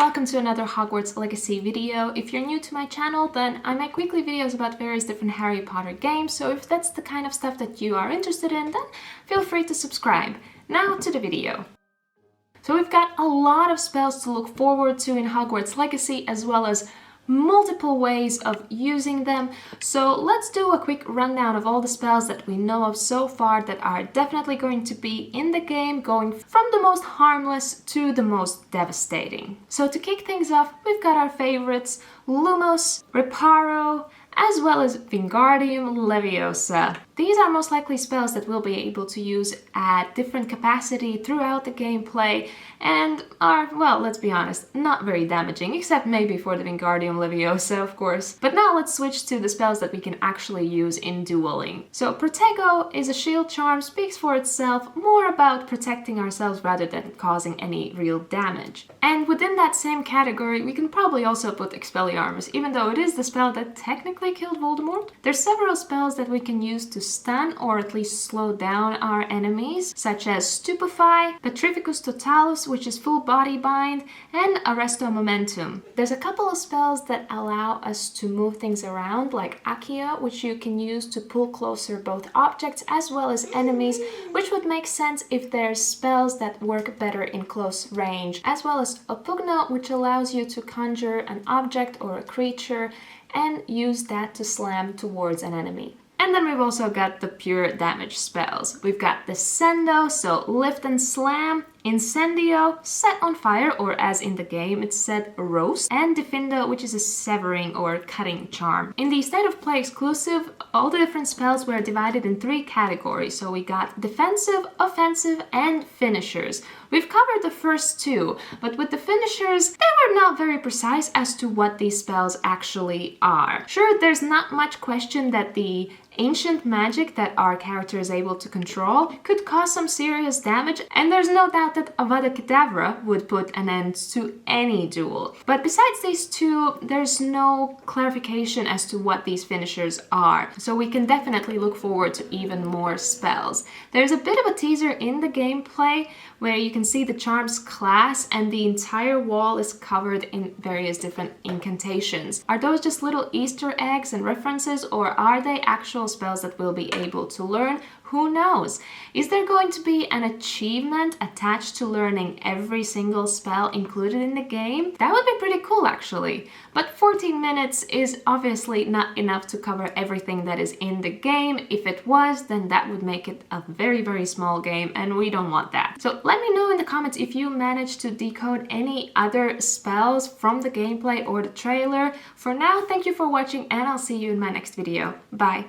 welcome to another Hogwarts Legacy video. If you're new to my channel, then I make weekly videos about various different Harry Potter games, so if that's the kind of stuff that you are interested in, then feel free to subscribe. Now to the video. So we've got a lot of spells to look forward to in Hogwarts Legacy, as well as multiple ways of using them. So let's do a quick rundown of all the spells that we know of so far that are definitely going to be in the game, going from the most harmless to the most devastating. So to kick things off, we've got our favorites, Lumos, Reparo, as well as Wingardium Leviosa. These are most likely spells that we'll be able to use at different capacity throughout the gameplay and are, well, let's be honest, not very damaging, except maybe for the Wingardium Leviosa, of course. But now let's switch to the spells that we can actually use in dueling. So Protego is a shield charm, speaks for itself, more about protecting ourselves rather than causing any real damage. And within that same category, we can probably also put Expelliarmus, even though it is the spell that technically killed Voldemort. There's several spells that we can use to stun or at least slow down our enemies, such as Stupefy, Petrificus Totalus, which is full body bind, and ARRESTO Momentum. There's a couple of spells that allow us to move things around, like Accio, which you can use to pull closer both objects as well as enemies, which would make sense if there's spells that work better in close range, as well as Opugno, which allows you to conjure an object or a creature and use that to slam towards an enemy. And then we've also got the pure damage spells. We've got Descendo, so lift and slam, Incendio, set on fire, or as in the game it's said, roast, and Diffindo, which is a severing or cutting charm. In the State of Play exclusive, all the different spells were divided in three categories, so we got defensive, offensive, and finishers. We've covered the first two, but with the finishers, they were not very precise as to what these spells actually are. Sure, there's not much question that the ancient magic that our character is able to control could cause some serious damage, and there's no doubt that Avada Kedavra would put an end to any duel. But besides these two, there's no clarification as to what these finishers are, so we can definitely look forward to even more spells. There's a bit of a teaser in the gameplay where you can see the charms class and the entire wall is covered in various different incantations. Are those just little Easter eggs and references, or are they actual spells that we'll be able to learn? Who knows? Is there going to be an achievement attached to learning every single spell included in the game? That would be pretty cool, actually. But 14 minutes is obviously not enough to cover everything that is in the game. If it was, then that would make it a very, very small game, and we don't want that. So let me know in the comments if you managed to decode any other spells from the gameplay or the trailer. For now, thank you for watching, and I'll see you in my next video. Bye!